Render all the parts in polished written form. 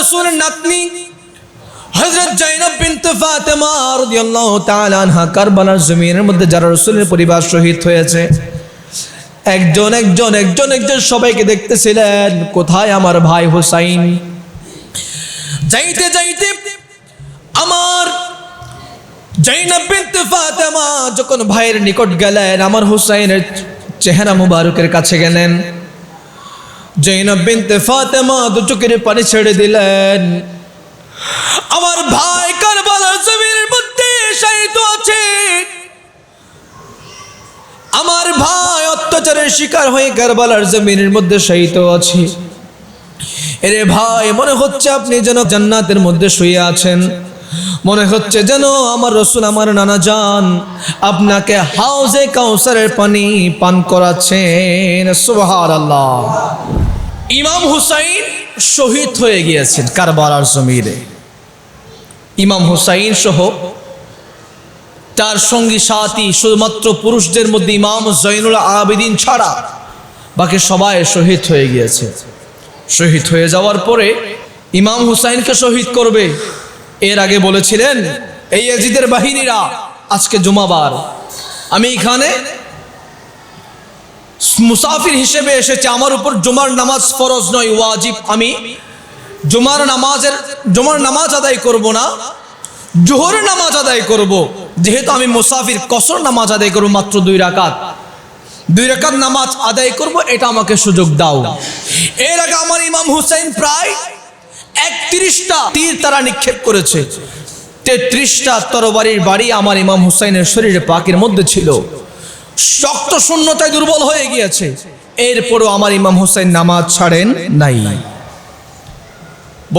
রাসূলের নাতনি হযরত জাইনাব বিনতে ফাতেমা রাদিয়াল্লাহু তাআলা আনহা কারবালার জমিনের মধ্যে যারা রাসূলের পরিবার শহীদ হয়েছে, একজন একজন একজন একজন সবাইকে দেখতেছিলেন, কোথায় আমার ভাই হুসাইন। যাইতে যাইতে আমার জাইনাব বিনতে ফাতেমা যখন ভাইয়ের নিকট গেলেন, আমার হুসাইনের চেহারা মুবারকের কাছে গেলেন, জাইনাব বিনতে ফাতেমা দু চোখের পানি ছেড়ে দিলেন। আমার ভাই কারবালার জমিনের মধ্যে শহীদ আছে, আমার ভাই অত্যাচারের শিকার হয়ে কারবালার জমিনের মধ্যে শহীদ আছে। এরে ভাই, মনে হচ্ছে আপনি যেন জান্নাতের মধ্যে শুয়ে আছেন, মনে হচ্ছে যেন আমার রাসূল আমার নানা জান আপনাকে হাউজে কাউসারের পানি পান করাচ্ছেন। সুবহানাল্লাহ। ইমাম হুসাইন শহীদ হয়ে গিয়েছেন কারবালার জমিনে। ইমাম হুসাইন সহ তার সঙ্গী সাথী শুধুমাত্র পুরুষদের মধ্যে ইমাম জয়নুল আবেদিন ছাড়া বাকি সবাই শহীদ হয়ে গিয়েছে। শহীদ হয়ে যাওয়ার পরে ইমাম হুসাইনকে শহীদ করবে। এর আগে বলেছিলেন এই ইয়াজিদের বাহিনীরা, আজকে জুমাবার, আমি এখানে মুসাফির হিসেবে এসেছি, আমার উপর জুমার নামাজ ফরজ নয়, ওয়াজিব। আমি জুমার নামাজ আদায় করব না, জোহরের নামাজ আদায় করব। যেহেতু আমি মুসাফির, কসর নামাজ আদায় করব, মাত্র 2 রাকাত নামাজ আদায় করব, এটা আমাকে সুযোগ দাও। এর আগে আমার ইমাম হুসাইন প্রায় 31টা তীর তারা নিক্ষেপ করেছে। 33টা তরবারির বাড়ি আমার ইমাম হুসাইনের শরীরে পাকের মধ্যে ছিল। শক্ত শূন্যতায় দুর্বল হয়ে গিয়েছে, এরপরও আমার ইমাম হুসাইন নামাজ ছাড়েন নাই।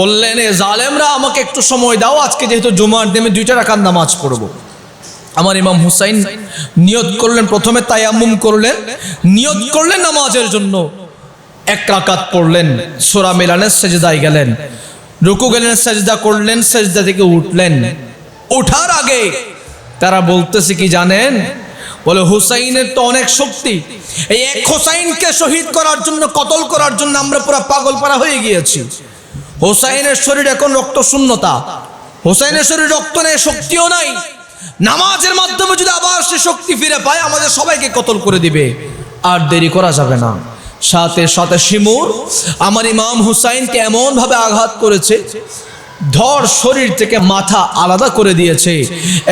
বললেন, এ জালেমরা, আমাকে একটু সময় দাও, আজকে যেহেতু জুমার দিনে 2 রাকাত নামাজ পড়ব। আমার ইমাম হুসাইন নিয়ত করলেন, প্রথমে তায়াম্মুম করলেন, নিয়ত করলেন নামাজের জন্য, 1 রাকাত পড়লেন, সূরা মিলানের সেজদায় গেলেন, রুকু গেলেন, সেজদা করলেন, সেজদা থেকে উঠলেন। ওঠার আগে তারা বলতেছে কি জানেন? বলে, হুসাইনের তো অনেক শক্তি, এই এক হুসাইনকে শহীদ করার জন্য, কতল করার জন্য আমরা পুরো পাগল পারা হয়ে গিয়েছি। হুসাইনের শরীর এখন রক্ত শূন্যতা, হুসাইনের শরীর রক্ত নেই, শক্তিও নাই। নামাজের মাধ্যমে যদি আবার সে শক্তি ফিরে পায়, আমাদের সবাইকে কতল করে দিবে, আর দেরি করা যাবে না। সাথে সাথে শিমুর আমার ইমাম হুসাইনকে এমন ভাবে আঘাত করেছে, ধর শরীর থেকে মাথা আলাদা করে দিয়েছে।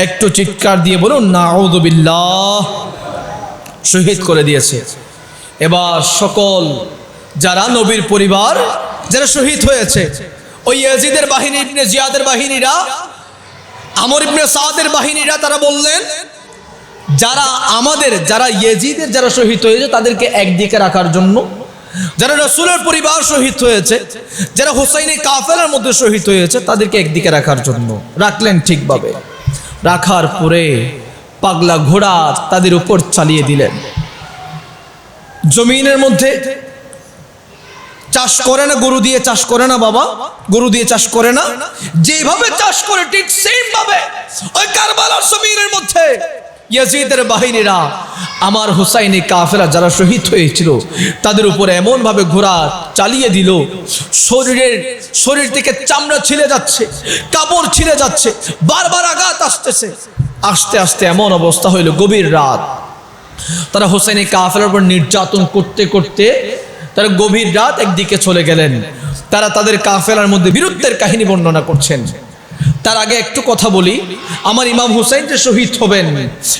একটু চিৎকার দিয়ে বলুন নাউযু বিল্লাহ। শহীদ করে দিয়েছে। এবার সকল যারা নবীর পরিবার যারা শহীদ হয়েছে, ওই ইয়াজিদের বাহিনী, ইবনে জিয়াদের বাহিনীরা, আমর ইবনে সাদের বাহিনীরা, তারা বললেন যারা ইয়াজিদের যারা শহীদ হয়েছে তাদেরকে একদিকে রাখার জন্য, যারা রাসূলের পরিবার শহীদ হয়েছে, যারা হুসাইনের কাফেলার মধ্যে শহীদ হয়েছে, তাদেরকে একদিকে রাখার জন্য রাখলেন ঠিকভাবে। রাখার পরে পাগলা ঘোড়া তাদের উপর চালিয়ে দিলেন। জমিনের মধ্যে চাষ করে না, গরু দিয়ে চাষ করে না বাবা, গরু দিয়ে চাষ করে না, যেভাবে চাষ করে ঠিক সেম ভাবে ওই কারবালার জমিনের মধ্যে ইয়াজিদের বাহিনীরা আমার হুসাইনি কাফেলা যারা শহীদ হয়েছিল তাদের উপরে এমন ভাবে ঘোড়া চালিয়ে দিল, শরীর থেকে চামড়া ছিঁড়ে যাচ্ছে, কাপড় ছিঁড়ে যাচ্ছে, বারবার আঘাত আসতেছে। আস্তে আস্তে এমন অবস্থা হইল, গভীর রাত, তারা হুসাইনি কাফেলার উপর নির্যাতন করতে করতে তারা গভীর রাত একদিকে চলে গেলেন। তারা তাদের কাফেলার মধ্যে বীরত্বের কাহিনী বর্ণনা করছেন। তার আগে একটু কথা বলি, আমার ইমাম হুসাইন যে শহীদ হবেন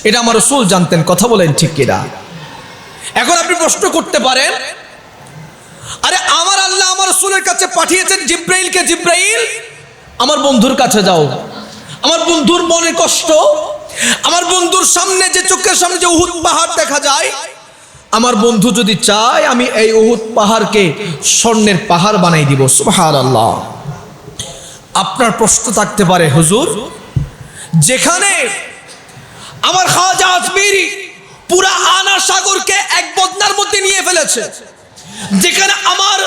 এটা আমার রাসূল জানতেন, কথা বলেন ঠিক কিনা? এখন আপনি প্রশ্ন করতে পারেন, আরে আমার আল্লাহ আমার রাসূলের কাছে পাঠিয়েছেন জিব্রাইলকে, জিব্রাইল আমার বন্ধুর কাছে যাও, আমার বন্ধুর মনে কষ্ট, আমার বন্ধুর সামনে যে চোখের সামনে যে উহুদ পাহাড় দেখা যায়, আমার বন্ধু যদি চায় আমি এই উহুদ পাহাড়কে স্বর্ণের পাহাড় বানাই দিব। সুবহানাল্লাহ। আপনার প্রশ্ন থাকতে পারে, হুজুর যেখানে আমার খাজা আজমিরি পুরা আনা সাগরকে এক বদনার মধ্যে নিয়ে ফেলেছে, যেখানে আমার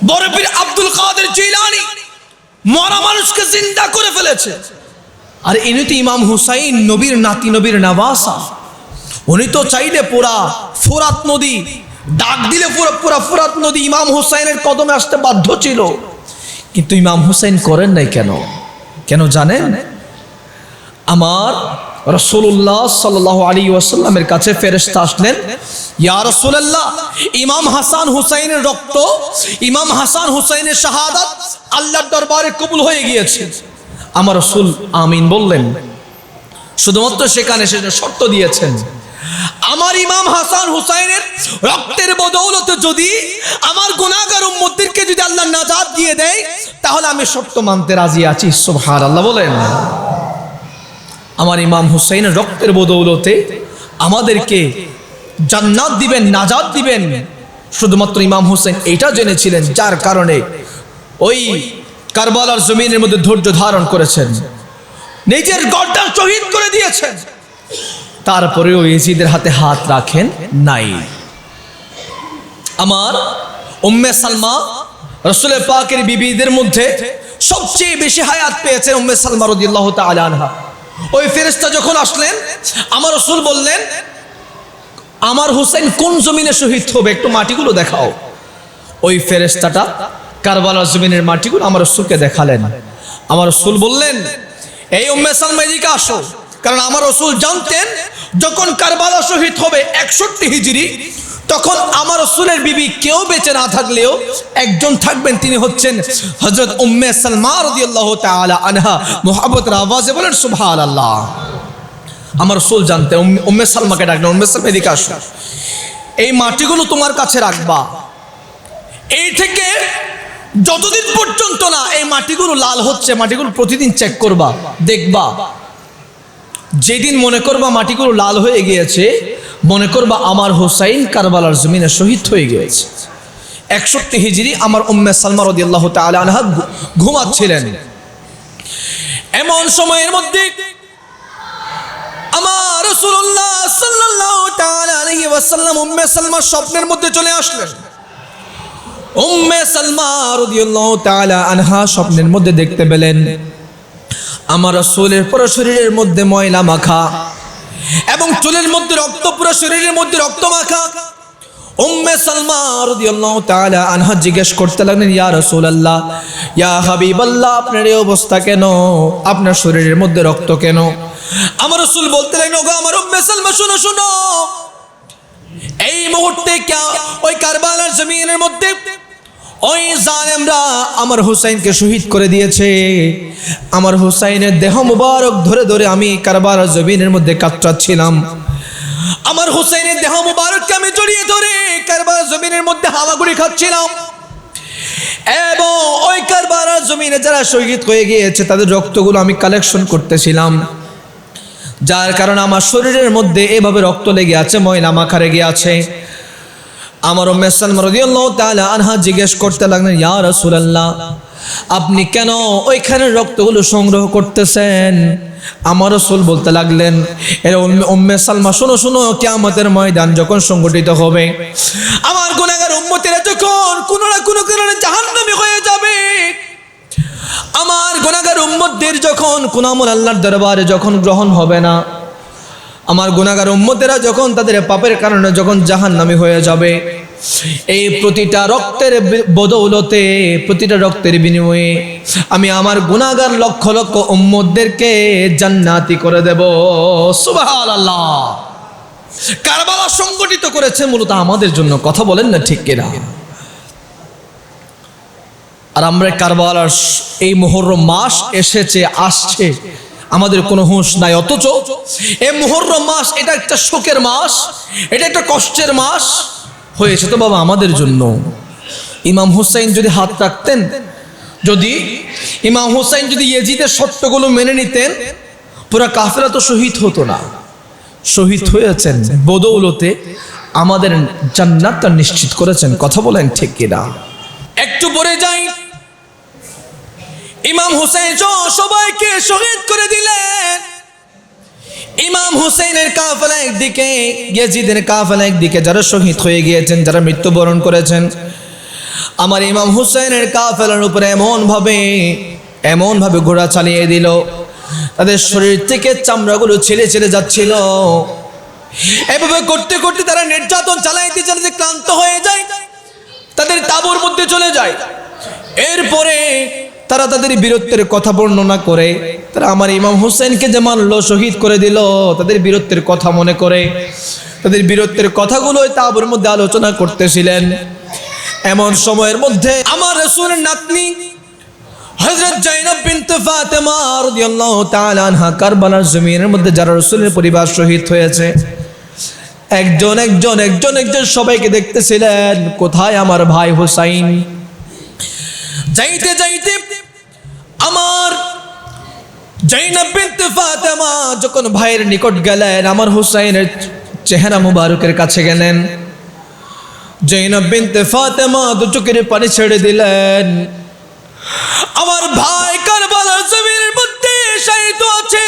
বড় পীর আব্দুল কাদের জিলানী মরা মানুষকে জিন্দা করে ফেলেছে, আর ইনি তো ইমাম হুসাইন নবীর নাতি, নবীর নওয়াসা, উনি তো চাইলে পুরা ফোরাত নদী ডাক দিলে পুরা ফোরাত নদী ইমাম হুসাইনের কদমে আসতে বাধ্য ছিল, কিন্তু ইমাম হুসাইন করেন নাই কেন? কেন জানেন? আমার রাসূলুল্লাহ সাল্লাল্লাহু আলাইহি ওয়াসাল্লামের কাছে ফেরেশতা আসলেন, ইয়া রাসূলুল্লাহ, ইমাম হাসান হুসাইনের রক্ত, ইমাম হাসান হুসাইনের শাহাদাত আল্লাহর দরবারে কবুল হয়ে গিয়েছে। আমার রাসূল আমিন বললেন। শুধুমাত্র সেখানে সে শর্ত দিয়েছেন, আমার ইমাম হাসান হুসাইনের রক্তের বদৌলতে যদি আমার গুনাহগার উম্মতদেরকে যদি আল্লাহ নাজাত দিয়ে দেয়, তাহলে আমি শর্ত মানতে রাজি আছি। সুবহানাল্লাহ বলেন। আমার ইমাম হুসাইনের রক্তের বদৌলতে আমাদেরকে জান্নাত দিবেন, নাজাত দিবেন। শুধুমাত্র ইমাম হুসাইন এটা জেনেছিলেন, যার কারণে ওই কারবালার জমিনের মধ্যে ধৈর্য ধারণ করেছেন, নিজের গর্দান শহীদ করে দিয়েছেন। তারপরেও ইয়াজিদের হাতে হাত রাখেন নাই। আমার উম্মে সালমা, রাসূল পাকের বিবিদের মধ্যে সবচেয়ে বেশি হায়াত পেয়েছেন উম্মে সালমা রাদিয়াল্লাহু তাআলা আনহা। ওই ফেরেশতা যখন আসলেন, আমার রাসূল বললেন, আমার হুসাইন কোন জমিনে শহীদ হবে, একটু মাটিগুলো দেখাও। ওই ফেরেশতাটা কারবালার জমিনের মাটিগুলো আমার রাসূলকে দেখালেন। আমার রাসূল বললেন, এই উম্মে সালমা এদিকে আসো। কারণ আমার রাসূল জানতেন যখন কারবালা শহীদ হবে 61 হিজরি, তখন আমার রাসূলের বিবি কেউ বেঁচে না থাকলেও একজন থাকবেন, তিনি হচ্ছেন হযরত উম্মে সালমা রাদিয়াল্লাহু তাআলা আনহা। মুহাব্বতের আওয়াজে বলেন সুবহানাল্লাহ। আমার রাসূল জানতেন। উম্মে সালমাকে ডাকলেন, উম্মে সালমা এদিকে আসো, এই মাটিগুলো তোমার কাছে রাখবা। এই থেকে যতদিন পর্যন্ত না এই মাটিগুলো লাল হচ্ছে, মাটিগুলো প্রতিদিন চেক করবা, দেখবা। যেদিন মনে করবা মাটিগুলো লাল হয়ে গিয়েছে, মনে করবা আমার হুসাইন কারবালার জমিনে শহীদ হয়ে গিয়েছে। 61 হিজরি আমার উম্মে সালমা রাদিয়াল্লাহু তাআলা আনহা ঘুমাচ্ছিলেন। এমন সময়ের মধ্যে আমার রাসূলুল্লাহ সাল্লাল্লাহু তাআলা আলাইহি ওয়াসাল্লাম উম্মে সালমার স্বপ্নের মধ্যে চলে আসলেন। উম্মে সালমা রাদিয়াল্লাহু তাআলা আনহা স্বপ্নের মধ্যে দেখতে পেলেন আমার রাসূলের পুরো শরীরের মধ্যে ময়লা মাখা এবং চুলের মধ্যে রক্ত, পুরো শরীরের মধ্যে রক্ত মাখা। উম্মে সালমা রাদিয়াল্লাহু তাআলা আনহা জিজ্ঞেস করতে লাগলেন, ইয়া রাসূলুল্লাহ, ইয়া হাবিবাল্লাহ, আপনার এই অবস্থা কেন? আপনার শরীরের মধ্যে রক্ত কেন? আমার রাসূল বলতে লাগলেন, ওগো আমার উম্মে সালমা, শুনো শুনো, এই মুহূর্তে ওই কারবালার জমিনের মধ্যে ওই জালেমরা আমার হুসাইনকে শহীদ করে দিয়েছে। আমার হুসাইনের দেহ মুবারক ধরে ধরে আমি কারবালার জমিনের মধ্যে কাতরাচ্ছিলাম। আমার হুসাইনের দেহ মুবারককে আমি জড়িয়ে ধরে কারবালার জমিনের মধ্যে হামাগুড়ি খাচ্ছিলাম এবং ওই কারবালার জমিনে যারা শহীদ হয়ে গিয়েছে তাদের রক্তগুলো আমি কালেকশন করতেছিলাম, যার কারণে আমার শরীরের মধ্যে এভাবে রক্ত লেগে আছে, ময়লা মাখা লেগে আছে। আমার উম্মে সালমা রাদিয়াল্লাহু তাআলা আনহা জিজ্ঞেস করতে লাগলেন, ইয়া রাসূলুল্লাহ, আপনি কেন ওইখানে রক্তগুলো সংগ্রহ করতেছেন? আমার রাসূল বলতে লাগলেন, এর উম্মে সালমা, শোনো শোনো, কিয়ামতের ময়দান যখন সংগঠিত হবে, আমার গুনাহগার উম্মতেরা যখন কোনো না কোনো কারণে জাহান্নামী হয়ে যাবে, আমার গুনাহগার উম্মতদের যখন কোন আমল আল্লাহর দরবারে যখন গ্রহণ হবে না, আমার গুনাহগার উম্মতেরা যখন তাদের পাপের কারণে যখন জাহান্নামী হয়ে যাবে, এই প্রতিটা রক্তের বদৌলতে, প্রতিটা রক্তের বিনিময়ে আমি আমার গুনাহগার লক্ষ লক্ষ উম্মতদেরকে জান্নাতি করে দেব। সুবহানাল্লাহ। কারবালা সংগঠিত করেছে মূলত আমাদের জন্য, কথা বলেন না ঠিক কিনা? আর আমরা কারবালার এই মুহররম মাস এসেছে, আসছে, আমাদের কোনো হুঁশ নাই। অথচ এই মুহররম মাস এটা একটা শোকের মাস, এটা একটা কষ্টের মাস হয়েছে তো বাবা আমাদের জন্য। ইমাম হুসাইন যদি হাত রাখতেন, যদি ইমাম হুসাইন যদি ইয়াজিদের শর্তগুলো মেনে নিতেন, পুরা কাফেলা তো শহীদ হতো না। শহীদ হয়েছেন বদৌলতে আমাদের জান্নাতটা নিশ্চিত করেছেন, কথা বলেন ঠিক কিনা? একটু পরে যাই, ইমাম হুসাইন সবাইকে শহীদ করে দিলেন। ইমাম হুসাইনের কাফেলা একদিকে, ইয়াজিদের কাফেলা একদিকে, যারা শহীদ হয়ে গিয়েছেন, যারা মৃত্যুবরণ করেছেন, আমার ইমাম হুসাইনের কাফেলার উপরে এমন ভাবে ঘোড়া চালিয়ে দিল, তাদের শরীর থেকে চামড়াগুলো ছেড়ে ছেড়ে যাচ্ছিল। এভাবে করতে করতে তারা নির্যাতন চালাইতে চালাইতে ক্লান্ত হয়ে যায়, তাদের তাঁবুর মধ্যে চলে যায়। এরপরে তারা তাদের বীরত্বের কথা বর্ণনা করে, তারা আমার ইমাম হোসেনকে যে মানলো, শহীদ করে দিল, তাদের বীরত্বের কথা মনে করে তাদের বীরত্বের কথাগুলো তাঁবুর মধ্যে আলোচনা করতেছিলেন। এমন সময়ের মধ্যে আমার রাসূলের নাতনি হযরত জাইনাব বিনতে ফাতেমা রাদিয়াল্লাহু তাআলা আনহা কারবালার জমিনের মধ্যে যারা রাসূলের পরিবার শহীদ হয়েছে, একজন একজন একজন একজন সবাইকে দেখতেছিলেন, কোথায় আমার ভাই হুসাইন। যাইতে যাইতে আমার জাইনাব বিনতে ফাতেমা যখন ভাইয়ের নিকট গেলেন, আমার হুসাইনের চেহারা মুবারকের কাছে গেলেন, জাইনাব বিনতে ফাতেমা দু চোখের পানি ছেড়ে দিলেন। আমার ভাই কারবালার জমিনের মধ্যে শহীদ আছে,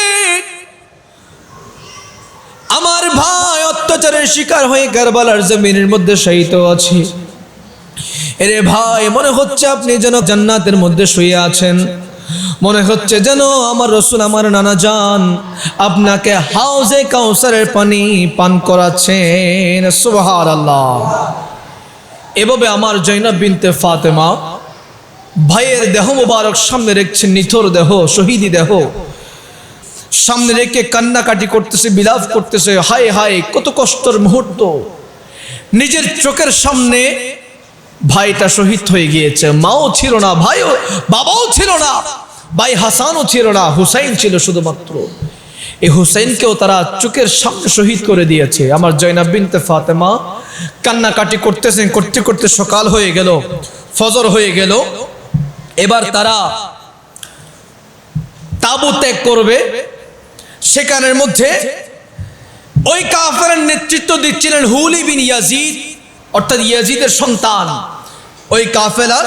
আমার ভাই অত্যাচারের শিকার হয়ে কারবালার জমিনের মধ্যে শহীদ আছে। এরে ভাই, মনে হচ্ছে আপনি যেন জান্নাতের মধ্যে শুয়ে আছেন, মনে হচ্ছে যেন আমার রাসূল আমার নানা জান আপনাকে হাউজে কাউসারের পানি পান করাচ্ছেন। সুবহানাল্লাহ। এভাবে আমার জাইনাব বিনতে ফাতেমা ভাইয়ের দেহ মুবারক সামনে রেখেছেন, নিথর দেহ, শহীদি দেহ সামনে রেখে কান্নাকাটি করতেছে, বিলাপ করতেছে, হায় হায় কত কষ্টের মুহূর্ত। নিজের চোখের সামনে ভাইটা শহীদ হয়ে গিয়েছে, মাও ছিল না, ভাইও বাবাও ছিল না, ভাই হাসানও ছিল না, হুসাইন ছিল শুধুমাত্র। এই হুসাইনকেও তারা চোখের সামনে শহীদ করে দিয়েছে। আমার জাইনাব বিনতে ফাতেমা কান্নাকাটি করতেছেন, করতে করতে সকাল হয়ে গেল, ফজর হয়ে গেল। এবার তারা তাঁবু ত্যাগ করবে। সেখানের মধ্যে ওই কাফেরের নেতৃত্ব দিচ্ছিলেন হুলি বিন ইয়াজিদ, অর্থাৎ ইয়াজিদের সন্তান, ওই কাফেলার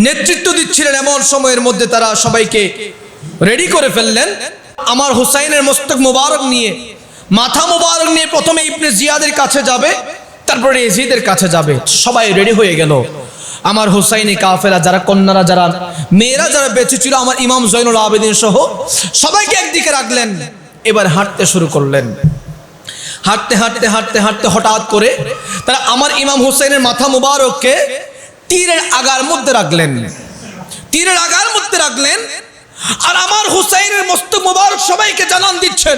নেতৃত্ব দিচ্ছিলেন। এমন সময়ের মধ্যে তারা সবাইকে রেডি করে ফেললেন। আমার হুসাইনের মস্তক মুবারক নিয়ে, মাথা মুবারক নিয়ে প্রথমে ইবনে জিয়াদের কাছে যাবে, তারপরে ইয়াজিদের কাছে যাবে। সবাই রেডি হয়ে গেল। আমার হুসাইনি কাফেলা যারা কন্যারা, যারা মেয়েরা যারা বেঁচে ছিল, আমার ইমাম জয়নুল আবেদিন সহ সবাইকে একদিকে রাখলেন। এবার হাঁটতে শুরু করলেন। হাঁটতে হাঁটতে হাঁটতে হাঁটতে হঠাৎ করে তারা আমার ইমাম হুসাইনের মাথা মুবারককে তীরের আগার মধ্যে রাখলেন, তীরের আগার মধ্যে রাখলেন। আর আমার হুসাইনের মস্তক মুবারক সবাইকে জানান দিচ্ছেন,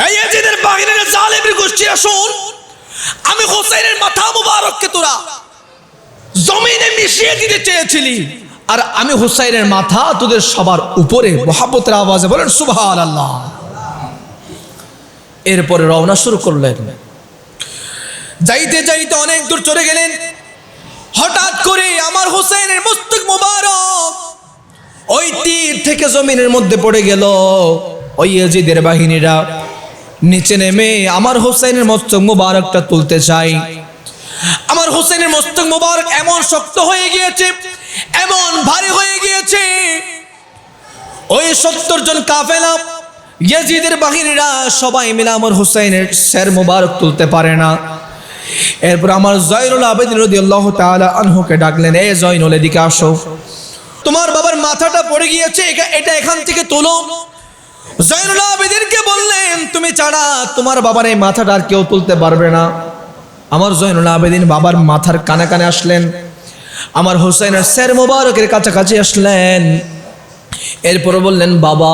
এই ইয়াজিদের বাহিনীর জালেমের গোষ্ঠীরা শোন, আমি হুসাইনের মাথা মুবারককে তোরা জমিনে মিশিয়ে দিতে চেয়েছিলি, আর আমি হুসাইনের মাথা তোদের সবার উপরে। মহব্বতের আওয়াজে বলেন সুবহানাল্লাহ। এরপরে রওনা শুরু করলেন। যাইতে যাইতে অনেক দূর চলে গেলেন। হঠাৎ করে আমার হুসাইনের মস্তক মুবারক ওই তীর থেকে জমিনের মধ্যে পড়ে গেল। ওই ইয়াজিদের বাহিনীরা নিচে নেমে আমার হুসাইনের মস্তক মুবারকটা তুলতে চাই। আমার হুসাইনের মস্তক মুবারক এমন শক্ত হয়ে গিয়েছে, এমন ভারী হয়ে গিয়েছে, ওই 70 জন কাফেলা ইয়াজিদের বাহিনীরা সবাই মিলে আমার হুসাইনের শির মুবারক তুলতে পারে না। এরপর আমার জয়নুল আবেদিন রাদিয়াল্লাহু তাআলা আনহুকে ডাকলেন, এ জয়নুল, এদিকে আসো, তোমার বাবার মাথাটা পড়ে গিয়েছে, এটা এখান থেকে তোলো। জয়নুল আবেদিনকে বললেন, তুমি ছাড়া তোমার বাবার এই মাথাটা আর কেউ তুলতে পারবে না। আমার জয়নুল আবেদিন বাবার মাথার কানে কানে আসলেন, আমার হুসাইনের শির মুবারকের কাছাকাছি আসলেন। এরপর বললেন, বাবা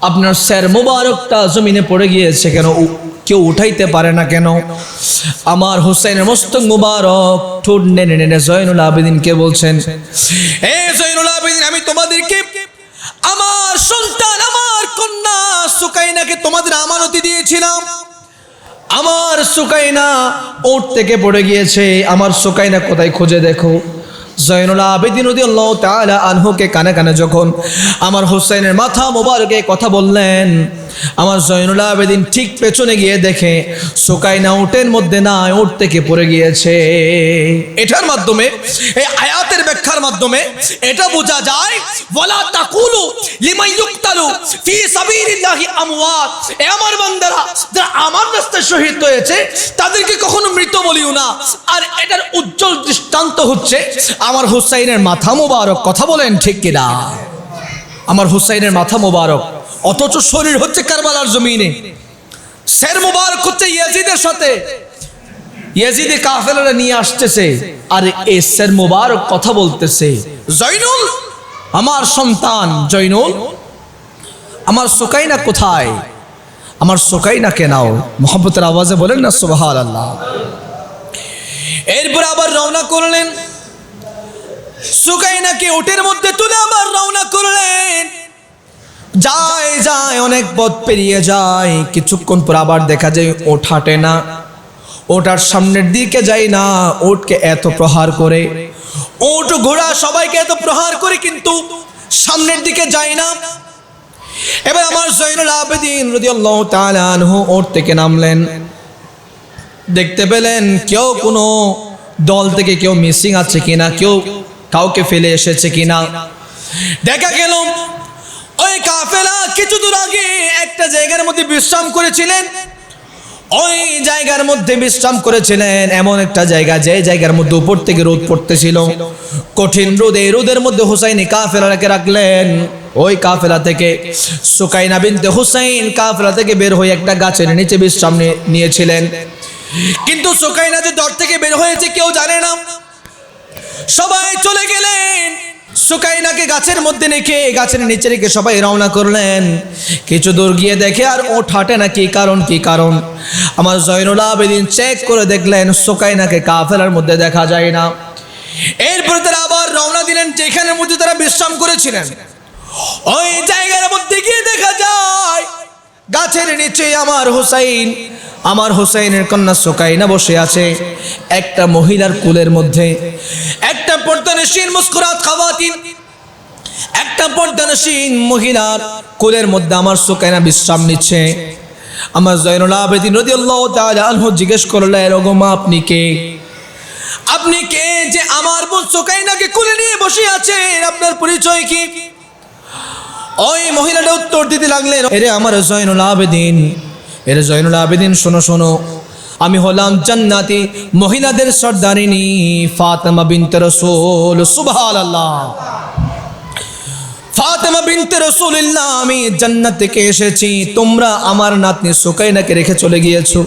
আপনার শির মুবারকটা জমিনে পড়ে গিয়েছে কেন, কেউ উঠাইতে পারে না কেন? আমার হুসাইনের মস্তক মুবারক ঠোঁট নেড়ে নেড়ে জয়নুল আবেদিনকে বলছেন, এ জয়নুল আবেদিন, আমি তোমাদেরকে আমার সন্তান, আমার কন্যা সুকাইনাকে তোমাদের আমানতি দিয়েছিলাম। আমার সুকাইনা ওট থেকে পড়ে গিয়েছে, আমার সুকাইনা কোথায় খুঁজে দেখো। জয়নুল আবেদিন রাদিয়াল্লাহু তাআলা আনহুকে কানে কানে যখন আমার হুসাইনের মাথা মোবারকে কথা বললেন, আমার জয়নুল আবেদিন ঠিক পেছনে গিয়ে দেখে সুকাইনা উটের মধ্যে না, উট থেকে পড়ে গিয়েছে। এটার মাধ্যমে, এই আয়াতের ব্যাখ্যার মাধ্যমে এটা বোঝা যায়, ওয়ালা তাকুলু লিমান ইউক্তালু ফি সাবিলিল্লাহি আমওয়াত, এ আমার বান্দারা যারা আমার রাস্তায় শহীদ হয়েছে তাদেরকে কখনো মৃত বলিও না। আর এটার উজ্জ্বল দৃষ্টান্ত হচ্ছে আমার হুসাইনের মাথা মোবারক। কথা বলেন ঠিক কিনা? আমার হুসাইনের মাথা মোবারক, অথচ শরীর হচ্ছে কারবালার জমিনে, শির মুবারক হচ্ছে ইয়াজিদের সাথে। ইয়াজিদি কাফেলারা নিয়ে আসতেছে, আর এসের মোবারক কথা বলতেছে, জয়নুল আমার সন্তান, জয়নুল আমার সুকাইনা কোথায়, আমার সুকাইনাকে নাও। মোহাম্মতের আওয়াজে বলেন না সুবহানাল্লাহ। এরপর আবার রওনা করলেন, সুকাইনাকে উটের মধ্যে তুলে আবার রওনা করলেন। যায় যায় অনেক পথ পেরিয়ে যায়, কিছুক্ষণ পর আবার দেখা যায় ওঠ হাঁটে না, ওটার সামনের দিকে যায় না, ওটকে এত প্রহার করে, ওট ঘোড়া সবাইকে এত প্রহার করে, কিন্তু সামনের দিকে যায় না। এবার আমার জয়নুল আবেদিন রাদিয়াল্লাহু তাআলা আনহু ওট থেকে নামলেন, দেখতে পেলেন কেউ কোনো দল থেকে কেউ মিসিং আছে কিনা, কেউ কাউকে ফেলে এসেছে কিনা। দেখা গেল ওই কাফেলা কিছু দূর আগে একটা জায়গার মধ্যে বিশ্রাম করেছিলেন, ওই জায়গার মধ্যে বিশ্রাম করেছিলেন, এমন একটা জায়গা যে জায়গার মধ্যে উপর থেকে রোদ পড়তেছিল, কঠিন রোদ। এই রোদের মধ্যে হুসাইন কাফেলাকে রাখলেন। ওই কাফেলা থেকে সুকাইনা বিনতে হুসাইন কাফেলা থেকে বের হয়ে একটা গাছের নিচে বিশ্রাম নিয়েছিলেন, কিন্তু সুকাইনা যে দর থেকে বের হয়েছে কেউ জানে না। সবাই চলে গেলেন, সুকাইনাকে গাছের মধ্যে রেখে, গাছের নিচে রেখে সবাই রওনা করলেন। কিছু দূর গিয়ে দেখে আর ওঠ হাঁটে না, কি কারণ, কি কারণ? আমার জয়নুল আবেদিন চেক করে দেখলেন সুকাইনাকে কাফেলার মধ্যে দেখা যায় না। এরপর তারা আবার রওনা দিলেন যেখানের মধ্যে তারা বিশ্রাম করেছিলেন, ওই জায়গার মধ্যে গিয়ে দেখা যায় গাছের নিচে আমার হুসাইন, আমার হুসাইনের কন্যা সুকাইনা বসে আছে একটা মহিলার কোলের মধ্যে। একটা পর্দানশীন মুস্কুরাত খাওয়াতিন, একটা পর্দানশীন মহিলার কোলের মধ্যে আমার সুকাইনা বিশ্রাম নিচ্ছে। আমার জয়নুল আবেদিন রাদিয়াল্লাহু তাআলা আনহু জিজ্ঞেস করলেন, ওগো মা, আপনি কে? আপনি কে যে আমার বোন সুকাইনাকে কোলে নিয়ে বসে আছেন? আপনার পরিচয় কি? ওই মহিলাটা উত্তর দিতে লাগলেন, এরে আমার জয়নুল আবেদিন, এরে জয়নুল আবেদিন, শোনো শোনো, আমি হলাম জান্নাতি মহিলাদের সর্দারিনী ফাতেমা বিনতে রাসূল। সুবহানাল্লাহ। ফাতেমা বিনতে রাসূলুল্লাহ, আমি জান্নাত থেকে এসেছি। তোমরা আমার নাতনি সুকাইনাকে রেখে চলে গিয়েছো।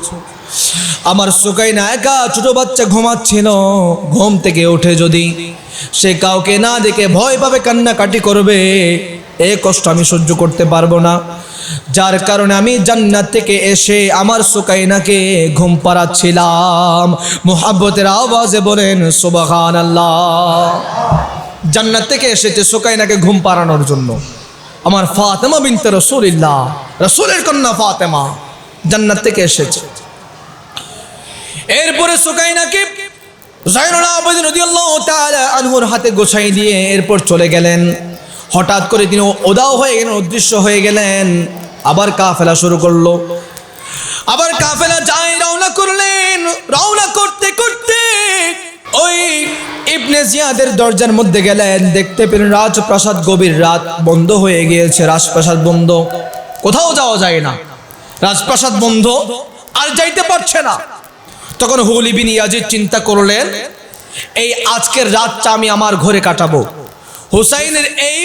আমার সুকাইনা একা ছোট বাচ্চা ঘুমাচ্ছিল, ঘুম থেকে উঠে যদি সে কাউকে না দেখে ভয় পাবে, কান্নাকাটি করবে, এই কষ্ট আমি সহ্য করতে পারবো না। যার কারণে আমি জান্নাত থেকে এসে আমার সুকাইনাকে ঘুম পাড়াচ্ছিলাম। মুহাব্বতের আওয়াজে বলেন সুবহানাল্লাহ। জান্নাত থেকে এসেছে সুকাইনাকে ঘুম পাড়ানোর জন্য। আমার ফাতেমা বিনতে রাসূলুল্লাহ, রাসূলের কন্যা ফাতেমা জান্নাত থেকে এসেছে। এরপরে সুকাইনাকে জয়নুল আবেদিন রাদিয়াল্লাহু তাআলা আনহুর হাতে গোছাই দিয়ে এরপর চলে গেলেন। হঠাৎ করে তিনি উধাও হয়ে গেলেন, অদৃশ্য হয়ে গেলেন। আবার কাফেলা শুরু করলো, আবার কাফেলা যায়, রওনা করলেন। রওনা করতে করতে ওই ইবনে জিয়াদের দরজার মধ্যে গেলেন, দেখতে পেলেন রাজপ্রাসাদ, গভীর রাত, বন্ধ হয়ে গিয়েছে। রাজপ্রাসাদ বন্ধ, কোথাও যাওয়া যায় না, রাজপ্রাসাদ বন্ধ, আর যাইতে পারছে না। তখন হুলি বিন ইয়াজিদ চিন্তা করলেন, এই আজকের রাতটা আমি আমার ঘরে কাটাবো, হুসাইনের এই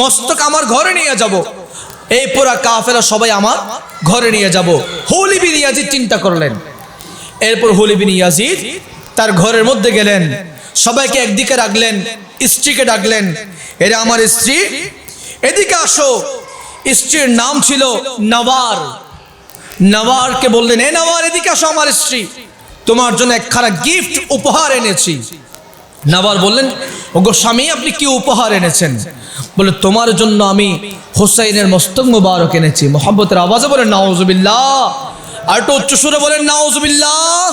মস্তক আমার ঘরে নিয়ে যাব, এই পুরা কাফেলা সবাই আমার ঘরে নিয়ে যাব। হুলি বিন ইয়াজিদ চিন্তা করলেন। এরপর হুলি বিন ইয়াজিদ তার ঘরের মধ্যে গেলেন, সবাইকে একদিকে রাখলেন, স্ত্রীকে ডাকলেন, এরা আমার স্ত্রী, এদিকে আসো। স্ত্রীর নাম ছিল নওয়ার। নওয়ারকে বললেন, এ নওয়ার, এদিকে আসো, আমার স্ত্রী, তোমার জন্য একখানা গিফট উপহার এনেছি। নওয়ার বললেন, ওগো স্বামী, আপনি কি উপহার এনেছেন? বলে, তোমার জন্য আমি হুসাইনের মস্তক মুবারক এনেছি। মুহাব্বতের আওয়াজে বলেন নাউজুবিল্লাহ। আর একটু উচ্চ সুরে বলেন নাউজুবিল্লাহ।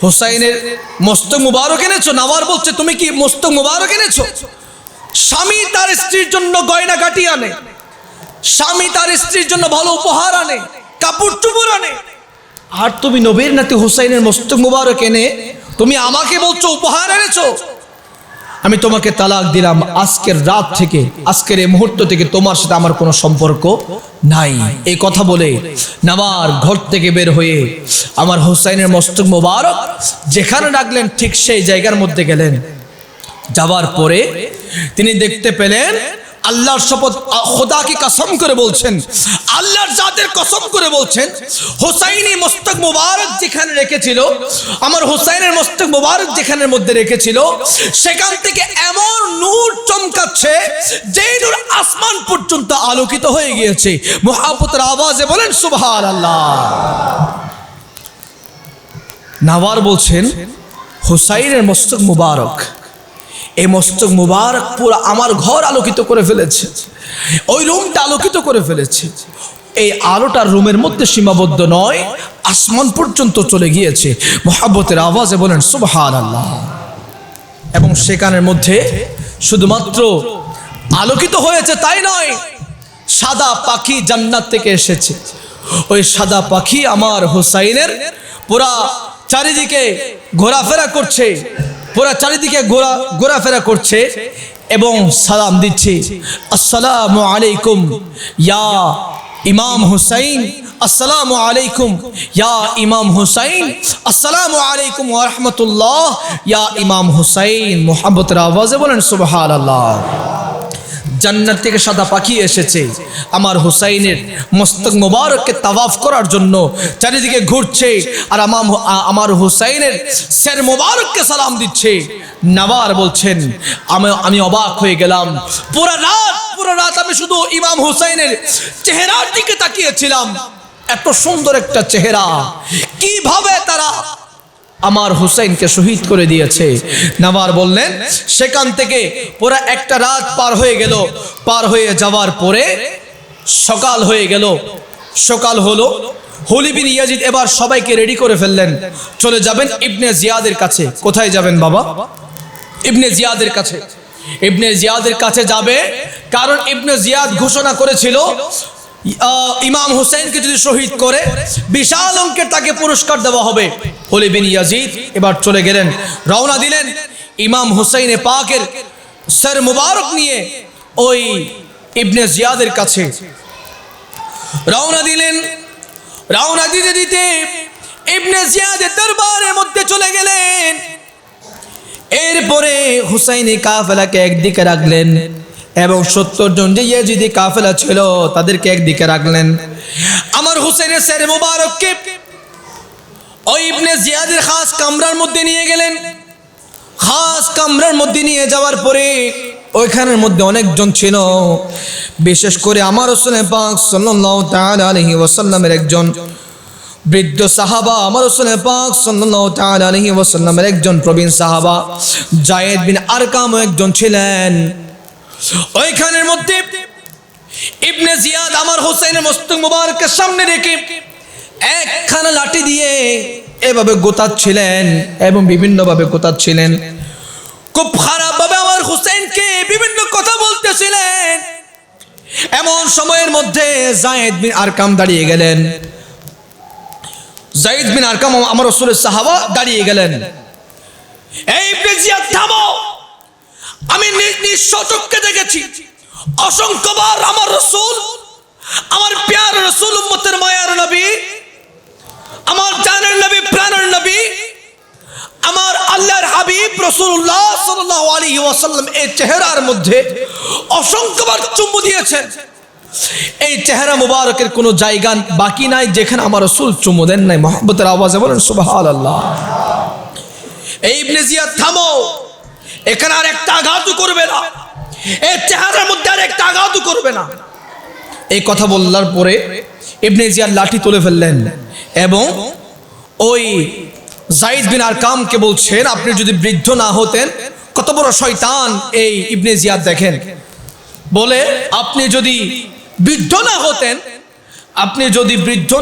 হুসাইনের মস্তক মুবারক এনেছো? নওয়ার বলছে, তুমি কি মস্তক মুবারক এনেছো? স্বামী তার স্ত্রীর জন্য গয়না কাটি আনে, স্বামী তার স্ত্রীর জন্য ভালো উপহার আনে, কাপড় চোপড় আনে, আর তুমি নবীর নাতি হুসাইনের মস্তক মুবারক এনে তুমি আমাকে বলছো উপহার এনেছো? আমি তোমাকে তালাক দিলাম। আজকের রাত থেকে, আজকের এই মুহূর্ত থেকে তোমার সাথে আমার কোনো সম্পর্ক নাই। এই কথা বলে নওয়ার ঘর থেকে বের হয়ে আমার হুসাইনের মস্তক মুবারক যেখানে রাখলেন ঠিক সেই জায়গার মধ্যে গেলেন। যাওয়ার পরে তিনি দেখতে পেলেন আল্লাহর শপথ, খোদা কি কসম করে বলছেন, আল্লাহর জাতের কসম করে বলছেন, হুসাইনি মস্তক মুবারক যেখানে রেখেছিল, আমার হুসাইনের মস্তক মুবারক যেখানের মধ্যে রেখেছিল, সেখান থেকে এমন নূর চমকাচ্ছে যে নূর আসমান পর্যন্ত আলোকিত হয়ে গিয়েছে। মুহাব্বতের আওয়াজে বলেন সুবহানাল্লাহ। নাওয়ার বলছেন হুসাইনের মস্তক মুবারক, এই মস্তক মুবারক পুরো আমার ঘর আলোকিত করে ফেলেছে, ওই রুমটা আলোকিত করে ফেলেছে। এই আলোটা রুমের মধ্যে সীমাবদ্ধ নয়, আসমান পর্যন্ত চলে গিয়েছে। মুহাব্বতের আওয়াজে বলেন সুবহানাল্লাহ। এবং সেখানের মধ্যে শুধুমাত্র আলোকিত হয়েছে তাই নয়, সাদা পাখি জান্নাত থেকে এসেছে। ওই সাদা পাখি আমার হুসাইনের পুরা চারিদিকে ঘোরাফেরা করছে, পুরা চারিদিকে ঘোরাফেরা করছে এবং সালাম দিচ্ছে, আসসালামু আলাইকুম ইয়া ইমাম হুসাইন, আসসালামু আলাইকুম ইয়া ইমাম হুসাইন, আসসালামু আলাইকুম ওয়া রাহমাতুল্লাহ ইয়া ইমাম হুসাইন। মুহাব্বতের আওয়াজে বলেন সুবহানাল্লাহ। জান্নাত থেকে সাদা পাখি এসেছে আমার হুসাইনের মস্তক মুবারককে তাওয়াফ করার জন্য, চারিদিকে ঘুরছে আর আমার হুসাইনের সের মুবারককে সালাম দিচ্ছে। নাওয়ার বলছেন আমি অবাক হয়ে গেলাম। পুরো রাত আমি শুধু ইমাম হুসাইনের চেহারার দিকে তাকিয়েছিলাম। এত সুন্দর একটা চেহারা, কিভাবে তারা আমার হুসাইনকে শহীদ করে দিয়েছে। নাওয়ার বললেন সেখান থেকে পুরো একটা রাত পার হয়ে গেল। পার হয়ে যাওয়ার পরে সকাল হয়ে গেল। সকাল হলো, হলি বিন ইয়াজিদ এবার সবাইকে রেডি করে ফেললেন, চলে যাবেন ইবনে জিয়াদের কাছে। কোথায় যাবেন বাবা? ইবনে জিয়াদের কাছে। ইবনে জিয়াদের কাছে যাবে, কারণ ইবনে জিয়াদ ঘোষণা করেছিল ইমাম হুসাইনকে যদি শহীদ করে বিশাল অঙ্কের তাকে পুরস্কার দেওয়া হবে। হলি বিন ইয়াজিদ এবার চলে গেলেন, রওনা দিলেন ইমাম হুসাইনে পাকের সর মুবারক নিয়ে ওই ইবনে জিয়াদের কাছে রওনা দিলেন। রওনা দিতে দিতে ইবনে জিয়াদের দরবারের মধ্যে চলে গেলেন। এরপরে হুসাইনি কাফেলাকে একদিকে রাখলেন এবং 70 জন যে ইয়াজিদি কাফেলা ছিল তাদেরকে একদিকে রাখলেন। আমার হুসাইনের সের মুবারককে ওই ইবনে জিয়াদের খাস কামরার মধ্যে নিয়ে গেলেন। খাস কামরার মধ্যে নিয়ে যাওয়ার পরে ওইখানের মধ্যে অনেকজন ছিল, বিশেষ করে আমার রাসূল পাক সাল্লাল্লাহু তাআলা আলাইহি ওয়াসাল্লামের একজন বৃদ্ধ সাহাবা, আমার রাসূল পাক সাল্লাল্লাহু তাআলা আলাইহি ওয়াসাল্লামের একজন প্রবীণ সাহাবা যায়েদ বিন আরকাম একজন ছিলেন। ওইখানের মধ্যে ইবনে জিয়াদ আমার হুসাইনের মস্তক মুবারকের সামনে রেখে একখানা লাঠি দিয়ে এভাবে গোতাচ্ছিলেন এবং বিভিন্নভাবে গোতাচ্ছিলেন। খুব খারাপভাবে আমার হুসাইনকে বিভিন্ন কথা বলতেছিলেন। এমন সময়ের মধ্যে যায়েদ বিন আরকাম দাঁড়িয়ে গেলেন। যায়েদ বিন আরকাম আমার রাসূলের সাহাবা দাঁড়িয়ে গেলেন। এই ইবনে জিয়াদ থামো, আমি নিজ চোখে দেখেছি অসংখ্যবার আমার রাসূল, আমার প্যার রাসূল, উম্মতের মায়ার নবী, আমার জানের নবী, প্রাণের নবী, আমার আল্লাহর হাবিব রাসূলুল্লাহ সাল্লাল্লাহু আলাইহি ওয়াসাল্লাম এই চেহারার মধ্যে অসংখ্যবার চুম্বু দিয়েছেন। এই চেহারা মুবারকের কোনো জায়গা বাকি নাই যেখানে আমার রাসূল চুম্বু দেন নাই। মুহাব্বতের আওয়াজে বলেন সুবহানাল্লাহ। এই ইবনে জিয়াদ থামো, এখানে আর একটা আঘাতও করবে না, এই চেহারার মধ্যে আর একটা আঘাতও করবে না। এই কথা বলার পরে ইবনে জিয়াদ লাঠি তুলে ফেললেন এবং ওই যায়েদ বিন আরকামকে বলছেন, আপনি যদি বৃদ্ধ না হতেন, কত বড় শয়তান এই ইবনে জিয়াদ দেখেন, বলে আপনি যদি বৃদ্ধ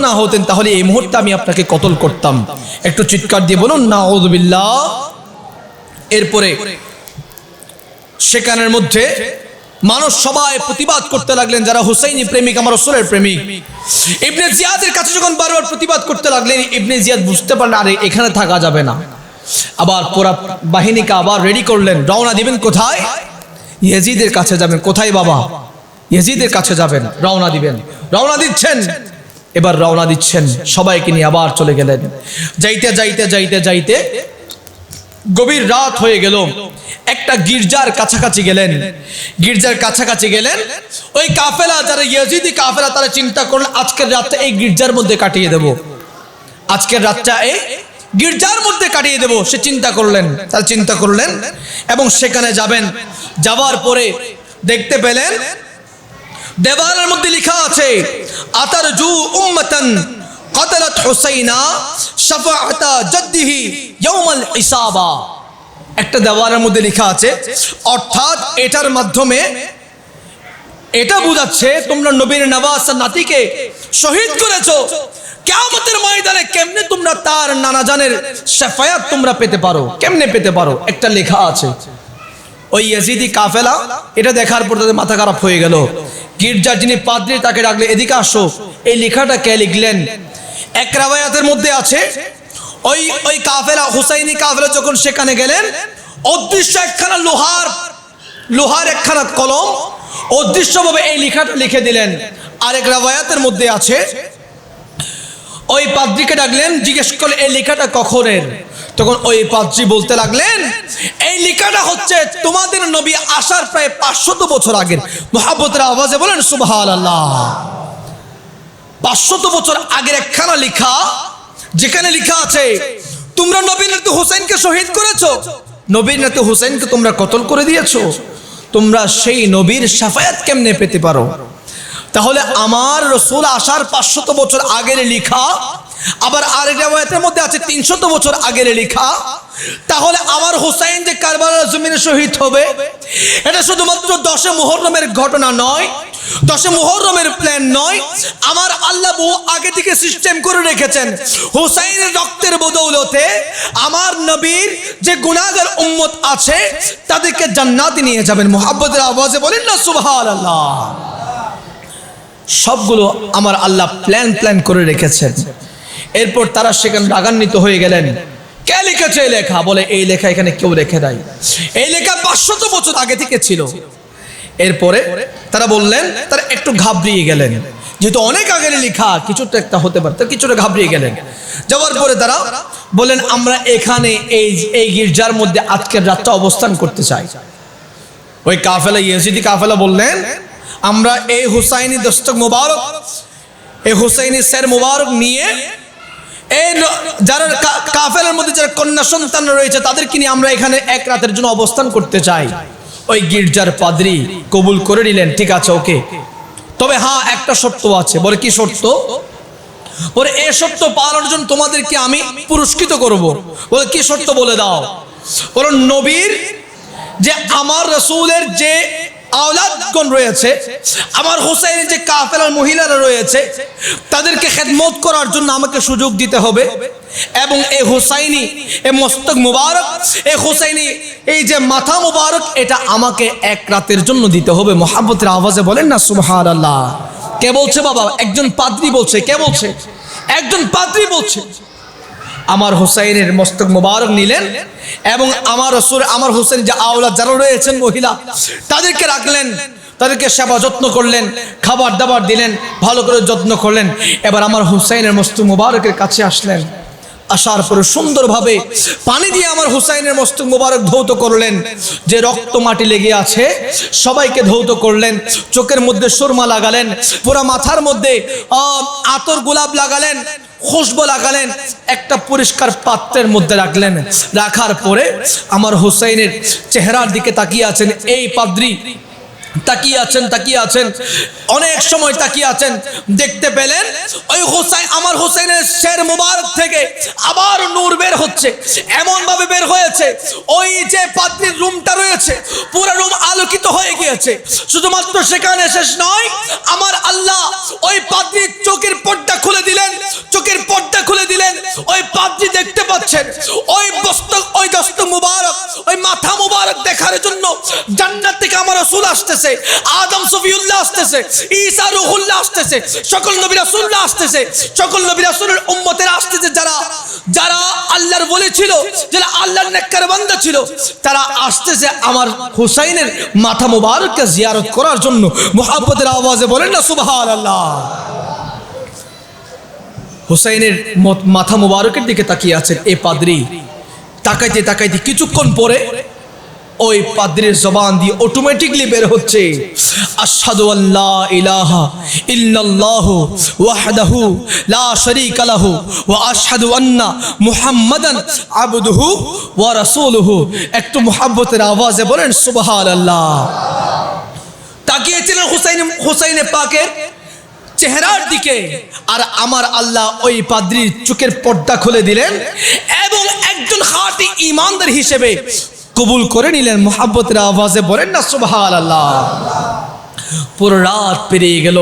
না হতেন তাহলে এই মুহূর্তে আমি আপনাকে কতল করতাম। একটু চিৎকার দিয়ে বলুন নাউযুবিল্লাহ। এরপরে সেখানের মধ্যে মানুষ সবাই প্রতিবাদ করতে লাগলেন, যারা হুসাইনি প্রেমিক, আমার রাসূলের প্রেমিক। ইবনে জিয়াদের কাছে যখন বারবার প্রতিবাদ করতে লাগলেন, ইবনে জিয়াদ বুঝতে পারলেন আরে এখানে থাকা যাবে না। আবার পুরা বাহিনীকে আবার রেডি করলেন, রওনা দিবেন কোথায়? ইয়াজিদের কাছে যাবেন। কোথায় বাবা? ইয়াজিদের কাছে যাবেন, রওনা দিবেন। রওনা দিচ্ছেন, এবার রওনা দিচ্ছেন, সবাইকে নিয়ে আবার চলে গেলেন। যাইতে যাইতে যাইতে যাইতে গভীর রাত হয়ে গেল, একটা গির্জার কাছাকাছি গেলেন। গির্জার কাছাকাছি গেলেন, ওই কাফেলা যারা ইয়াজিদি কাফেলা তারা চিন্তা করলেন আজকের রাতটা এই গির্জার মধ্যে কাটিয়ে দেব, আজকের রাতটা এই গির্জার মধ্যে কাটিয়ে দেব। সে চিন্তা করলেন, তারা চিন্তা করলেন এবং সেখানে যাবেন। যাওয়ার পরে দেখতে পেলেন দেওয়ালের মধ্যে লেখা আছে আতারজু উম্মাতান قتلت হুসাইনা শাফাআতা জাদ্দিহি ইয়াউমাল ইসাবা। একটা দেওয়ালের মধ্যে লেখা আছে, অর্থাৎ এটার মাধ্যমে এটা বোঝাচ্ছে তোমরা নবীর নওয়াজ নাতিকে শহীদ করেছো, কিয়ামতের ময়দানে কেমনে তোমরা তার নানা জানের শাফায়াত তোমরা পেতে পারো, কেমনে পেতে পারো, একটা লেখা আছে। ওই ইয়াজিদি কাফেলা এটা দেখার পর তাদের মাথা খারাপ হয়ে গেল। গির্জার যিনি পাদ্রী তাকে ডাকলে, এদিকে আসো, এই লেখাটা কে লিখলেন? এক রাওয়ায়াতের মধ্যে আছে ওই কাফেলা হুসাইনি কাফেলা যখন সেখানে গেলেন, অদৃশ্য একখানা লোহার একখানা কলম অদৃশ্যভাবে এই লেখাটা লিখে দিলেন। আরেক রাওয়ায়াতের মধ্যে আছে ওই পাদ্রীকে ডাকলেন, জিজ্ঞেস করলেন এই লেখাটা কখনের? তখন ওই পাদ্রী বলতে লাগলেন এই লেখাটা হচ্ছে তোমাদের নবী আসার প্রায় 500 বছর আগের। মুহাব্বতের আওয়াজে বলেন সুবহানাল্লাহ। 500 বছর আগের একখানা লেখা, যেখানে লেখা আছে তোমরা নবীর নাতি হুসাইনকে শহীদ করেছো, নবীর নাতি হুসাইনকে তোমরা কতল করে দিয়েছো, তোমরা সেই নবীর শাফায়াত কেমনে পেতে পারো? তাহলে আমার রাসূল আসার 500 বছর আগের লেখা, আবার আরেক রাওয়ায়াতের মধ্যে আছে 300 বছর আগের লেখা। তাহলে আমার হুসাইন যে কারবালার জমিনে শহীদ হবে, এটা শুধুমাত্র 10 মুহররমের ঘটনা নয়, 10 মুহররমের প্ল্যান নয়। আমার আল্লাহ বহু আগে থেকে সিস্টেম করে রেখেছেন। হুসাইনের রক্তের বদৌলতে আমার নবীর যে গুনাহগার উম্মত আছে তাদেরকে জান্নাতে নিয়ে যাবেন। মুহাব্বতের আওয়াজে বলেন না সুবহানাল্লাহ। সবগুলো আমার আল্লাহ প্ল্যান করে রেখেছেন। এরপর তারা সেখানে রাগান্বিত হয়ে গেলেন, কে লিখেছে এই লেখা? বলে এই লেখা এখানে কেউ রেখে দেয়, এই লেখা 500 বছর আগে থেকে ছিল। এরপরে তারা বললেন, তারা একটু ঘাবড়িয়ে গেলেন, যেহেতু অনেক আগের লেখা, কিছুটা একটা হতে পারে, কিছুটা ঘাবড়িয়ে গেলেন। যাওয়ার পরে তারা বললেন আমরা এখানে এই গির্জার মধ্যে আজকের রাতটা অবস্থান করতে চাই। ওই কাফেলা ইয়াজিদি কাফেলা বললেন আমরা এই হুসাইনি দস্তক মুবারক, এই হুসাইনি সের মুবারক নিয়ে এই যারা কাফেলার মধ্যে যারা কন্যা সন্তান রয়েছে তাদেরকে নিয়ে আমরা এখানে এক রাতের জন্য অবস্থান করতে চাই। ওই গির্জার পাদ্রী কবুল করে নিলেন, ঠিক আছে ওকে, তবে হ্যাঁ একটা শর্ত আছে। বলে কি শর্ত? বলে এই শর্ত পালনের জন্য তোমাদেরকে আমি পুরস্কৃত করব। বলে কি শর্ত বলে দাও? বলো নবীর যে আমার রাসূলের যে আওলাদগণ রয়েছে, আমার হুসাইনের যে কাফেলার মহিলারা রয়েছে তাদেরকে খেদমত করার জন্য আমাকে সুযোগ দিতে হবে, এবং এই হুসাইনি এই মস্তক মুবারক, এই হুসাইনি এই যে মাথা মুবারক এটা আমাকে এক রাতের জন্য দিতে হবে। মুহাব্বতের আওয়াজে বলেন না সুবহানাল্লাহ। কে বলছে বাবা? একজন পাদ্রী বলছে। কে বলছে? একজন পাদ্রী বলছে। আমার হুসাইনের মস্তক মুবারক নিলেন এবং আমার রাসূল আমার হুসাইন যে আওলাদ যারা রয়েছেন মহিলা তাদেরকে রাখলেন, তাদেরকে সেবা যত্ন করলেন, খাবার দাবার দিলেন, ভালো করে যত্ন করলেন। এবার আমার হুসাইনের মস্তক মুবারকের কাছে আসলেন। আসার পরে সুন্দরভাবে পানি দিয়ে আমার হুসাইনের মস্তক মুবারক ধৌত করলেন। যে রক্ত মাটি লেগে আছে সবাইকে ধৌত করলেন। চোখের মধ্যে সুরমা লাগালেন, পুরা মাথার মধ্যে আতর গোলাপ লাগালেন, খুশবু লাগালেন, একটা পরিষ্কার পাত্রের মধ্যে রাখলেন। রাখার পরে আমার হুসাইনের চেহারার দিকে তাকিয়ে আছেন এই পাদ্রী, তাকিয়ে আছেন অনেক সময় তাকিয়ে আছেন। দেখতে পেলেন ওই হুসাইন আমার হুসাইনের শের মুবারক থেকে আবার নূর বের হচ্ছে, এমন ভাবে বের হয়েছে ওই যে পাদ্রীর রুমটা রয়েছে পুরো রুম আলোকিত হয়ে গিয়েছে। শুধুমাত্র সেখানে শেষ নয়, আমার আল্লাহ ওই পাদ্রীর চোখের পর্দা খুলে দিলেন, ওই পাদ্রী দেখতে পাচ্ছেন ওই দস্তক মুবারক, ওই মাথা মুবারক দেখার জন্য জান্নাত থেকে আমার রাসূল আসতেছে, আদম সফিউল্লাহ আসতেছে, ঈসা রূহুল্লাহ আসতেছে, সকল নবী রাসূলরা আসতেছে, সকল নবী রাসূলের উম্মতেরা আসতেছে, যারা আল্লাহর ওলি ছিল, যারা আল্লাহর নেককার বান্দা ছিল, তারা আসতেছে আমার হুসাইনের মাথা মুবারককে জিয়ারত করার জন্য। মুহাব্বতের আওয়াজে বলেন না সুবহানাল্লাহ। হুসাইনের মাথা মুবারকের দিকে তাকিয়ে আছেন এই পাদ্রী। তাকাইতে তাকাইতে কিছুক্ষণ পরে ওই পাদ্রীর জবান দিয়ে অটোমেটিকলি বের হচ্ছে আশহাদু আল্লা ইলাহা ইল্লাল্লাহু ওয়াহদাহু লা শারীকা লাহু ওয়া আশহাদু আন্না মুহাম্মাদান আবদুহু ওয়া রাসূলুহু। একটু মুহাব্বতের আওয়াজে বলেন সুবহানাল্লাহ। তাকিয়েছিলেন হুসাইনে পাকের চেহারার দিকে, আর আমার আল্লাহ ওই পাদ্রীর চোখের পর্দা খুলে দিলেন এবং একজন খাঁটি ঈমানদার হিসেবে কবুল করে নিলেন। মুহাব্বতের আওয়াজে বলেন না সুবহানাল্লাহ। পুরো রাত পেরিয়ে গেল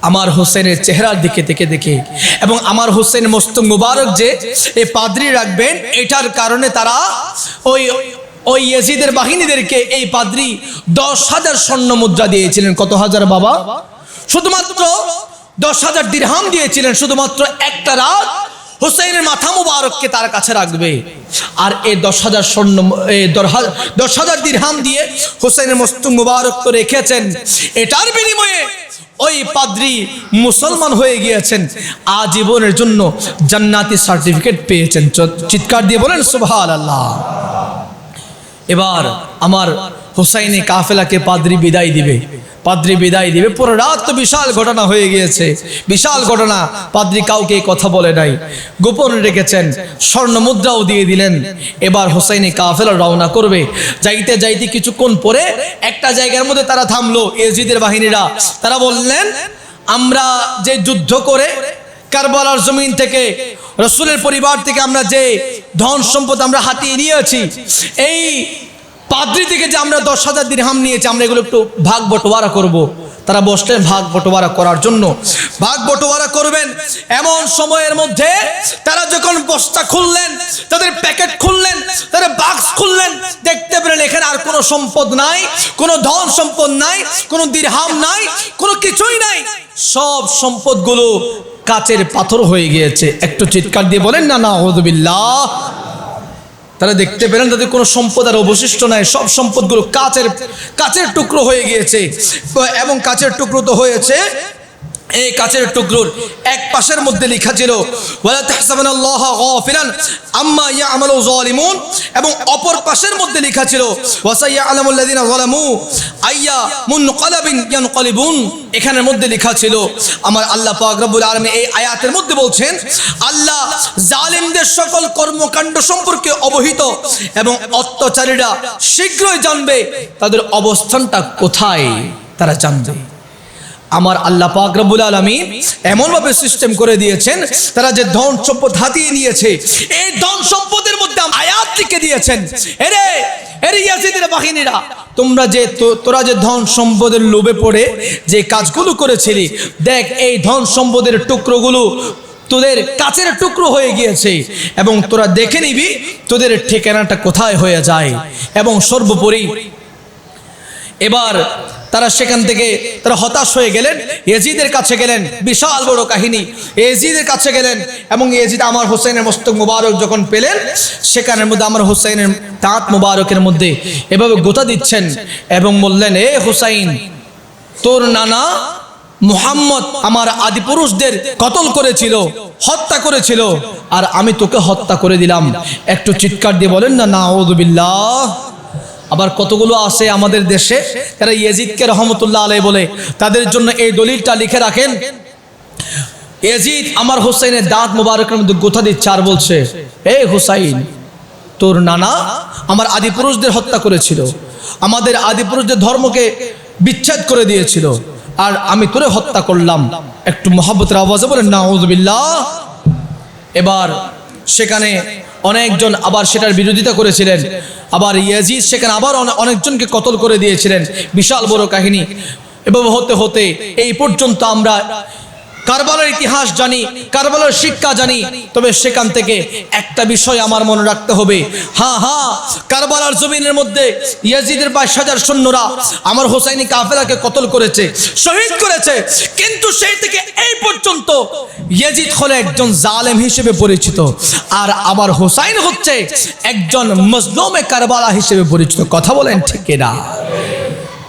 আমার হোসেনের চেহারার দিকে দেখে দেখে, এবং আমার হোসেন মস্ত মুবারক যে এই পাদ্রী রাখবেন, এটার কারণে তারা ওই ইয়াজিদের বাহিনীদেরকে এই পাদ্রী 10,000 স্বর্ণ মুদ্রা দিয়েছিলেন। কত হাজার বাবা? শুধুমাত্র 10,000 দিরহাম দিয়েছিলেন, শুধুমাত্র একটা রাত হুসাইনের মাথা মুবারককে তার কাছে রাখবে। আর এই 10,000 দিরহাম দিয়ে হুসাইনের মস্ত মুবারক তো রেখেছেন, এটার বিনিময়ে ওই পাদ্রী মুসলমান হয়ে গিয়েছেন, আজীবনের জন্য জান্নাতি সার্টিফিকেট পেয়েছেন। চিৎকার দিয়ে বলেন সুবহানাল্লাহ। এবার আমার হুসাইনি কাফেলাকে পাদ্রী বিদায় দিবে, পুরো রাত তো বিশাল ঘটনা হয়ে গিয়েছে, বিশাল ঘটনা। পাদ্রী কাউকে কথা বলে নাই, গোপন রেখেছেন, স্বর্ণ মুদ্রাও দিয়ে দিলেন। এবার হুসাইনি কাফেলা রওনা করবে। যাইতে যাইতে কিছুক্ষণ পরে একটা জায়গার মধ্যে তারা থামলো। ইয়াজিদের বাহিনীরা তারা বললেন, আমরা যে যুদ্ধ করে কারবালার জমিন থেকে রাসূলের পরিবার থেকে আমরা যে ধন সম্পদ আমরা হাতিয়ে নিয়েছি, এই পাদ্রী থেকে যে আমরা 10,000 দিরহাম নিয়েছি, আমরা এগুলো একটু ভাগ বটোয়ারা করব। তারা বসলেন ভাগ বটোয়ারা করার জন্য। ভাগ বটোয়ারা করবেন এমন সময়ের মধ্যে তারা যখন বস্তা খুললেন, তাদের প্যাকেট খুললেন, তাদের বাক্স খুললেন, দেখতে পেলেন এখানে আর কোনো সম্পদ নাই, কোনো ধন সম্পদ নাই, কোনো দিরহাম নাই, কোনো কিছুই নাই। সব সম্পদগুলো কাচের পাথর হয়ে গিয়েছে। একটু চিৎকার দিয়ে বলেন না নাউযুবিল্লাহ। তারা দেখতে পেলেন তাদের কোনো সম্পদ আর অবশিষ্ট নাই, সব সম্পদগুলো কাচের টুকরো হয়ে গিয়েছে। এবং কাচের টুকরো তো হয়েছে, এই কাচের টুকরোর এক পাশের মধ্যে লেখা ছিল ওয়ালা তাহসাবানাল্লাহা গাফিলান আম্মা ইয়ামালু যালিমুন, এবং অপর পাশের মধ্যে লেখা ছিল ওয়াসায়ালামুল্লাযিনা যালামু আইয়া মুনকালাবিন ইয়ানকালিবুন। এখানের মধ্যে লেখা ছিল আমার আল্লাহ পাক রব্বুল আলামিন এই আয়াতের মধ্যে বলছেন, আল্লাহ জালিমদের সকল কর্মকাণ্ড সম্পর্কে অবহিত, এবং অত্যাচারীরা শীঘ্রই জানবে তাদের অবস্থানটা কোথায়, তারা জানবে। আমার আল্লাহ পাক রব্বুল আলামিন এমন ভাবে সিস্টেম করে দিয়েছেন, তারা যে ধন সম্পদ হাতিয়ে নিয়েছে, এই ধন সম্পদের মধ্যে আয়াত লিখে দিয়েছেন, এরে ইয়াজিদের বাহিনীরা, তোরা যে ধন সম্পদের লোভে পড়ে যে কাজগুলো করেছিলি, দেখ এই ধন সম্পদের টুকরোগুলো তোদের কাচের টুকরো হয়ে গিয়েছে, এবং তোরা দেখে নিবি তোদের ঠিকানাটা কোথায় হয়ে যায়। এবং সর্বোপরি এবার তারা সেখান থেকে তারা হতাশ হয়ে গেলেন, ইয়াজিদের কাছে গেলেন। বিশাল বড় কাহিনী। ইয়াজিদের কাছে গেলেন এবং ইয়াজিদ আমার হোসেনের মস্তক মুবারক যখন পেলেন, সেখানের মধ্যে আমার হোসেনের দাঁত মুবারকের মধ্যে এভাবে গোতা দিচ্ছেন এবং বললেন, এ হোসাইন, তোর নানা মুহাম্মদ আমার আদিপুরুষদের কতল করেছিল, হত্যা করেছিল, আর আমি তোকে হত্যা করে দিলাম। একটু চিৎকার দিয়ে বলেন না নাউযুবিল্লাহ। আবার কতগুলো আছে আমাদের দেশে, তারা ইয়াজিদকে রহমতুল্লাহ আলাইহি বলে, তাদের জন্য এই দলিলটা লিখে রাখেন। ইয়াজিদ আমার হোসেনের দাঁত মুবারকের মধ্যে গোথা দিচ্ছে আর বলছে, এই হোসাইন, তোর নানা আমার আদিপুরুষদের হত্যা করেছিল, আমাদের আদিপুরুষদের ধর্মকে বিচ্ছেদ করে দিয়েছিল, আর আমি তোরে হত্যা করলাম। একটু মহব্বতের আওয়াজে বলেন নাউযুবিল্লাহ। এবার সেখানে অনেকজন আবার সেটার বিরোধিতা করেছিলেন, আবার ইয়াজিদ সেখানে আবার অনেকজনকে কতল করে দিয়েছিলেন। বিশাল বড় কাহিনী। এভাবে হতে হতে এই পর্যন্ত আমরা কারবালার ইতিহাস জানি, কারবালার শিক্ষা জানি। তবে সেখান থেকে একটা বিষয় আমার মনে রাখতে হবে, কারবালার জমিনের মধ্যে ইয়াজিদের 22,000 সৈন্যরা আমার হোসাইনি কাফেলাকে কতল করেছে, শহীদ করেছে, কিন্তু সেই থেকে এই পর্যন্ত ইয়াজিদ হলো একজন জালেম হিসেবে পরিচিত, আর আমার হোসাইন হচ্ছে একজন মজলুমে কারবালা হিসেবে পরিচিত। কথা বলেন ঠিক না?